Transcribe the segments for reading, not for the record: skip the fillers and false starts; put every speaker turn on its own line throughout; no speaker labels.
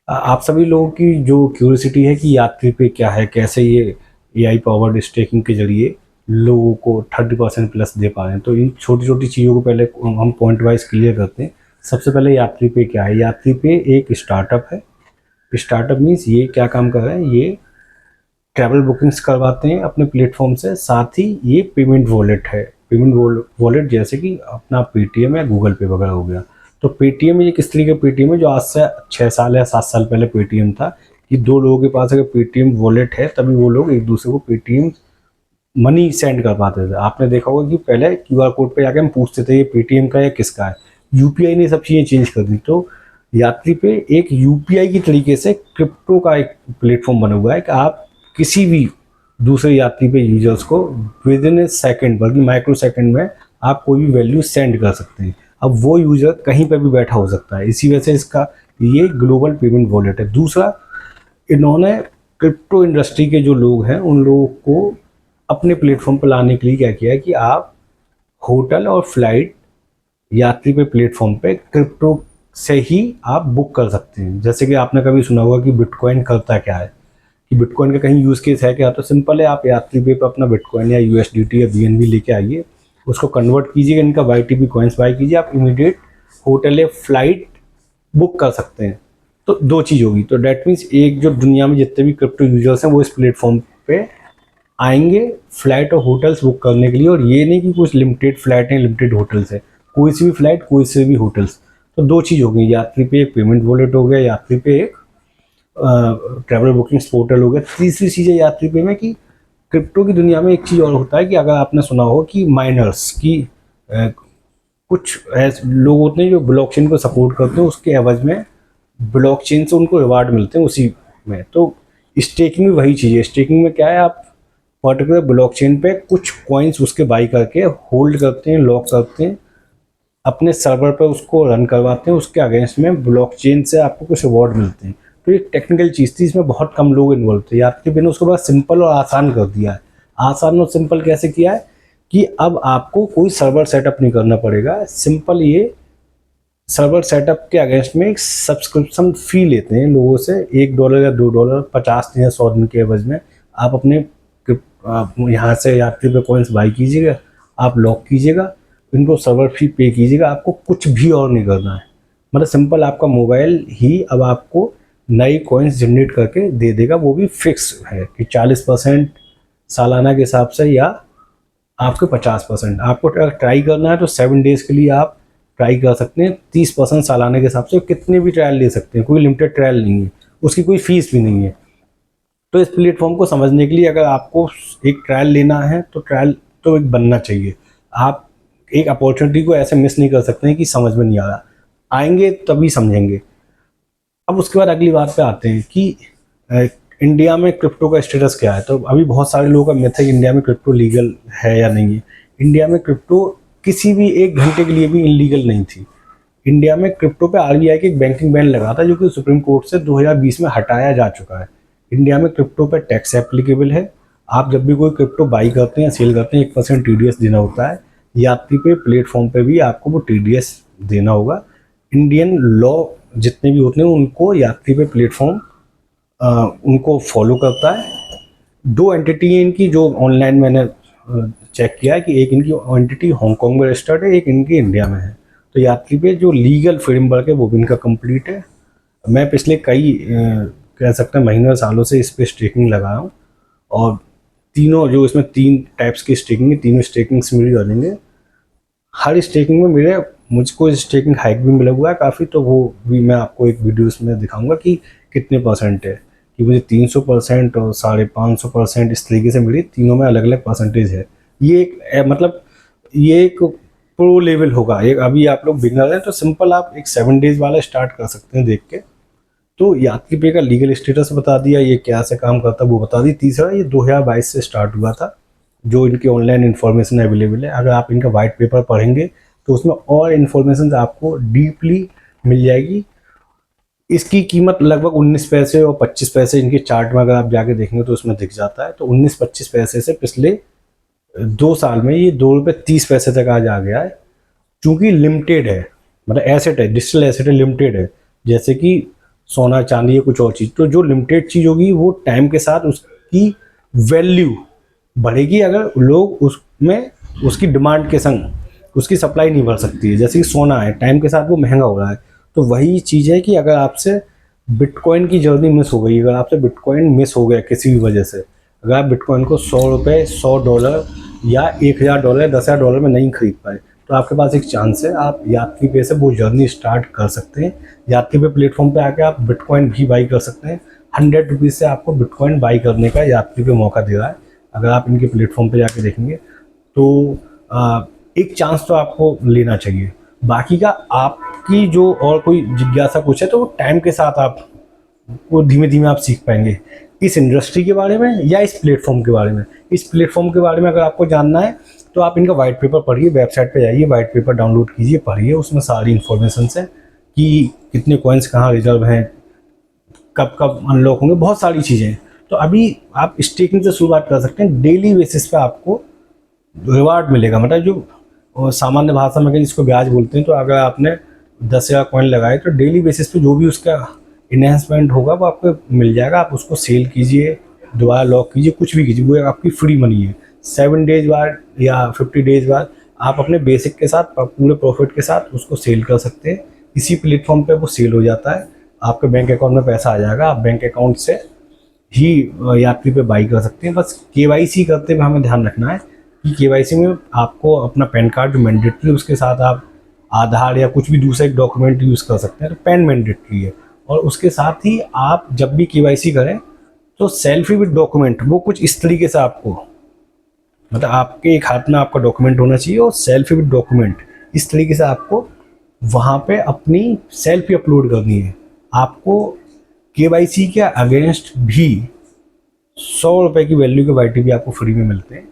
आप सभी लोगों की जो क्यूरियोसिटी है कि यात्री पे क्या है, कैसे ये एआई पावर्ड स्टेकिंग के जरिए लोगों को 30% प्लस दे पा रहे हैं। तो इन छोटी छोटी चीज़ों को पहले हम पॉइंट वाइज क्लियर करते हैं। सबसे पहले यात्री पे क्या है। यात्री पे एक स्टार्टअप है। स्टार्टअप मीन्स ये क्या काम कर रहा है, ये ट्रैवल बुकिंग्स करवाते हैं अपने प्लेटफॉर्म से। साथ ही ये पेमेंट वॉलेट है। पेमेंट वॉलेट जैसे कि अपना पेटीएम या गूगल पे वगैरह हो गया। तो पेटीएम ये किस तरीके का पेटीएम है, जो आज से 6 साल या 7 साल पहले पेटीएम था कि दो लोगों के पास अगर पेटीएम वॉलेट है तभी वो लोग एक दूसरे को पेटीएम मनी सेंड कर पाते थे। आपने देखा होगा कि पहले क्यूआर कोड पे जाके हम पूछते थे ये पेटीएम का या किसका है। यूपीआई ने सब चीज़ें चेंज कर दी। तो यात्री पे एक यूपीआई की तरीके से क्रिप्टो का एक प्लेटफॉर्म बना हुआ है कि आप किसी भी दूसरे यात्री पे यूजर्स को विद इन ए सेकेंड, बल्कि माइक्रो सेकेंड में आप कोई भी वैल्यू सेंड कर सकते हैं। अब वो यूजर कहीं पर भी बैठा हो सकता है, इसी वजह से इसका ये ग्लोबल पेमेंट वॉलेट है। दूसरा, इन्होंने क्रिप्टो इंडस्ट्री के जो लोग हैं उन लोगों को अपने प्लेटफॉर्म पर लाने के लिए क्या किया है कि आप होटल और फ्लाइट यात्री पे प्लेटफॉर्म पे क्रिप्टो से ही आप बुक कर सकते हैं। जैसे कि आपने कभी सुना होगा कि बिटकॉइन करता क्या है, कि बिटकॉइन का कहीं यूज़ केस है क्या। तो सिंपल है, आप यात्री पे पर अपना बिटकॉइन या यूएसडीटी या बीएनबी लेके आइए, उसको कन्वर्ट कीजिए, इनका वाईटीबी कॉइन्स बाय कीजिए, आप इमीडिएट होटल या फ्लाइट बुक कर सकते हैं। तो दो चीज़ होगी। तो डैट मीन्स एक जो दुनिया में जितने भी क्रिप्टो यूजर्स हैं वो इस प्लेटफॉर्म पे आएंगे फ्लाइट और होटल्स बुक करने के लिए। और ये नहीं कि कुछ लिमिटेड फ्लाइट हैं, लिमिटेड होटल्स है, कोई सी भी फ्लाइट, कोई से भी होटल्स। तो दो चीज़ हो गई, यात्री पे एक पेमेंट वॉलेट हो गया, यात्री पे एक ट्रैवल बुकिंग्स पोर्टल हो गया। तीसरी चीज़ है यात्री पे में कि क्रिप्टो की दुनिया में एक चीज़ और होता है कि अगर आपने सुना हो कि माइनर्स की कुछ ऐसे लोग होते हैं जो ब्लॉकचेन को सपोर्ट करते हैं, उसके एवज में ब्लॉकचेन से उनको रिवार्ड मिलते हैं उसी में। तो स्टेकिंग में वही चीज़ है। स्टेकिंग में क्या है, आप पर्टिकुलर ब्लॉकचेन पे कुछ कॉइन्स उसके बाई करके होल्ड करते हैं, लॉक करते हैं, अपने सर्वर पर उसको रन करवाते हैं, उसके अगेंस्ट में ब्लॉकचेन से आपको कुछ रिवॉर्ड मिलते हैं। तो ये टेक्निकल चीज़ थी, इसमें बहुत कम लोग इन्वॉल्व थे। यात्री पे ने उसको बड़ा सिंपल और आसान कर दिया है। आसान और सिंपल कैसे किया है कि अब आपको कोई सर्वर सेटअप नहीं करना पड़ेगा। सिंपल, ये सर्वर सेटअप के अगेंस्ट में एक सब्सक्रिप्शन फ़ी लेते हैं लोगों से, $1 या $2, 50 दिन या 100 दिन के एवज में। आप अपने आप यहाँ से यात्री पे कॉइन्स बाई कीजिएगा, आप लॉक कीजिएगा, इनको सर्वर फी पे कीजिएगा, आपको कुछ भी और नहीं करना है। मतलब सिंपल, आपका मोबाइल ही अब आपको नई कॉइन्स जनरेट करके दे देगा। वो भी फिक्स है कि 40% सालाना के हिसाब से या आपके 50%। आपको ट्राई करना है तो 7 डेज़ के लिए आप ट्राई कर सकते हैं। 30% सालाना के हिसाब से कितने भी ट्रायल ले सकते हैं, कोई लिमिटेड ट्रायल नहीं है, उसकी कोई फीस भी नहीं है। तो इस प्लेटफॉर्म को समझने के लिए अगर आपको एक ट्रायल लेना है तो ट्रायल तो एक बनना चाहिए। आप एक अपॉर्चुनिटी को ऐसे मिस नहीं कर सकते हैं कि समझ में नहीं आ रहा, आएंगे तभी समझेंगे। अब उसके बाद अगली बात पे आते हैं कि अ, इंडिया में क्रिप्टो का स्टेटस क्या है। तो अभी बहुत सारे लोगों का मिथ है कि इंडिया में क्रिप्टो लीगल है या नहीं है। इंडिया में क्रिप्टो किसी भी एक घंटे के लिए भी इलीगल नहीं थी। इंडिया में क्रिप्टो पे आरबीआई के एक बैंकिंग बैन लगा था, जो कि सुप्रीम कोर्ट से 2020 में हटाया जा चुका है। इंडिया में क्रिप्टो पे टैक्स एप्लीकेबल है। आप जब भी कोई क्रिप्टो बाई करते हैं या सेल करते हैं, 1% टीडीएस देना होता है। यात्री पे प्लेटफॉर्म पे भी आपको वो टीडीएस देना होगा। इंडियन लॉ जितने भी होते हैं उनको यात्री पे प्लेटफॉर्म उनको फॉलो करता है। दो एंटिटी है इनकी जो ऑनलाइन मैंने चेक किया है कि एक इनकी एंटिटी हांगकांग में रजिस्टर्ड है, एक इनकी इंडिया में है। तो यात्री पे जो लीगल फ्रेमवर्क है वो भी इनका कंप्लीट है। मैं पिछले कई कह सकते हैं महीनों सालों से इस पे स्टेकिंग लगाया हूँ। और तीनों जो इसमें 3 टाइप्स की स्टेकिंग है, तीनों स्टेकिंग्स मेरी रनिंग है। हर स्टेकिंग में मेरे मुझको स्टेकिंग हाइक भी मिला हुआ है काफ़ी। तो वो भी मैं आपको एक वीडियोस में दिखाऊंगा कि कितने परसेंट है, कि मुझे 300% और 550% इस तरीके से मिली। तीनों में अलग अलग परसेंटेज है। ये एक मतलब ये एक प्रो लेवल होगा। एक अभी आप लोग बिगनर हैं तो सिंपल आप एक 7 डेज़ वाला स्टार्ट कर सकते हैं देख के। तो यात्री पे का लीगल स्टेटस बता दिया, ये क्या से काम करता है वो बता दी। तीसरा, ये 2022 से स्टार्ट हुआ था। जो इनकी ऑनलाइन इन्फॉर्मेशन अवेलेबल है, अगर आप इनका वाइट पेपर पढ़ेंगे तो उसमें और इन्फॉर्मेशन आपको डीपली मिल जाएगी। इसकी कीमत लगभग 19 पैसे और 25 पैसे इनके चार्ट में अगर आप जाके देखेंगे तो उसमें दिख जाता है। तो 19-25 पैसे से पिछले 2 साल में ये ₹2.30 तक आज आ गया है। चूँकि लिमिटेड है, मतलब एसेट है, डिजिटल एसेट है, लिमिटेड है। जैसे कि सोना चांदी या कुछ और चीज़। तो जो लिमिटेड चीज़ होगी वो टाइम के साथ उसकी वैल्यू बढ़ेगी, अगर लोग उसमें उसकी डिमांड के संग उसकी सप्लाई नहीं बढ़ सकती है। जैसे कि सोना है, टाइम के साथ वो महंगा हो रहा है। तो वही चीज़ है कि अगर आपसे बिटकॉइन की जर्नी मिस हो गई, अगर आपसे बिटकॉइन मिस हो गया किसी भी वजह से, अगर आप बिटकॉइन को $100, $100 या $1000, $10,000 में नहीं खरीद पाए, तो आपके पास एक चांस है, आप यात्री पे से वो जर्नी स्टार्ट कर सकते हैं। यात्री पे प्लेटफॉर्म पे आके आप बिटकॉइन भी बाई कर सकते हैं। ₹100 से आपको बिटकॉइन बाई करने का यात्री पे मौका दे रहा है। अगर आप इनके प्लेटफॉर्म पे जाके देखेंगे तो एक चांस तो आपको लेना चाहिए। बाकी का आपकी जो और कोई जिज्ञासा कुछ है तो वो टाइम के साथ आप वो धीमे धीमे आप सीख पाएंगे इस इंडस्ट्री के बारे में या इस प्लेटफॉर्म के बारे में। इस प्लेटफॉर्म के बारे में अगर आपको जानना है तो आप इनका वाइट पेपर पढ़िए, वेबसाइट पे जाइए, वाइट पेपर डाउनलोड कीजिए, पढ़िए, उसमें सारी इन्फॉर्मेशन है कि कितने कॉइन्स कहाँ रिजर्व हैं, कब कब अनलॉक होंगे, बहुत सारी चीज़ें हैं। तो अभी आप स्टेकिंग से शुरुआत कर सकते हैं। डेली बेसिस पे आपको रिवार्ड मिलेगा, मतलब जो सामान्य भाषा में जिसको ब्याज बोलते हैं। तो अगर आपने 10,000 कॉइन लगाए तो डेली बेसिस पे जो भी उसका इन्हेंसमेंट होगा वो आपको मिल जाएगा। आप उसको सेल कीजिए, दोबारा लॉक कीजिए, कुछ भी कीजिए, वो आपकी फ्री मनी है। 7 डेज बाद या 50 डेज बाद आप अपने बेसिक के साथ पूरे प्रॉफिट के साथ उसको सेल कर सकते हैं। इसी प्लेटफॉर्म पे वो सेल हो जाता है, आपके बैंक अकाउंट में पैसा आ जाएगा, आप बैंक अकाउंट से ही यात्री पे बाई कर सकते हैं। बस केवाईसी करते हुए हमें ध्यान रखना है कि केवाईसी में आपको अपना पैन कार्ड जो मैंडेटरी, उसके साथ आप आधार या कुछ भी दूसरा एक डॉक्यूमेंट यूज़ कर सकते हैं। तो पैन मैंडेटरी है, और उसके साथ ही आप जब भी केवाईसी करें तो सेल्फी विद डॉक्यूमेंट, वो कुछ इस तरीके से आपको, मतलब आपके एक हाथ में आपका डॉक्यूमेंट होना चाहिए और सेल्फी विद डॉक्यूमेंट इस तरीके से आपको वहाँ पे अपनी सेल्फी अपलोड करनी है। आपको केवाईसी के अगेंस्ट भी ₹100 की वैल्यू के वाईटीबी आपको फ्री में मिलते हैं।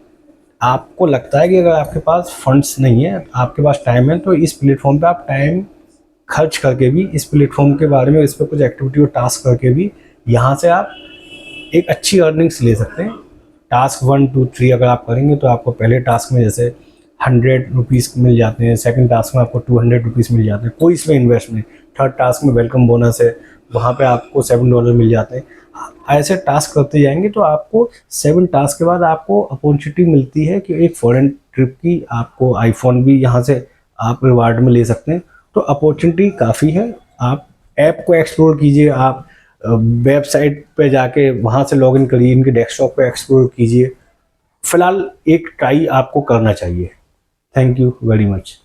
आपको लगता है कि अगर आपके पास फंड्स नहीं है, आपके पास टाइम है, तो इस प्लेटफॉर्म पे आप टाइम खर्च करके भी इस प्लेटफॉर्म के बारे में, इस पर कुछ एक्टिविटी और टास्क करके भी यहाँ से आप एक अच्छी अर्निंग्स ले सकते हैं। टास्क 1, 2, 3 अगर आप करेंगे तो आपको पहले टास्क में जैसे ₹100 मिल जाते हैं, सेकंड टास्क में आपको ₹200 मिल जाते हैं, कोई इसमें इन्वेस्ट नहीं। थर्ड टास्क में वेलकम बोनस है, वहाँ पे आपको $7 मिल जाते हैं। ऐसे टास्क करते जाएंगे तो आपको 7 टास्क के बाद आपको अपॉर्चुनिटी मिलती है कि एक फॉरेन ट्रिप की, आपको आईफोन भी यहाँ से आप रिवार्ड में ले सकते हैं। तो अपॉर्चुनिटी काफ़ी है। आप ऐप को एक्सप्लोर कीजिए, आप वेबसाइट पे जाके वहाँ से लॉगिन करिए, इनके डेस्कटॉप पे एक्सप्लोर कीजिए। फ़िलहाल एक ट्राई आपको करना चाहिए। Thank you very much.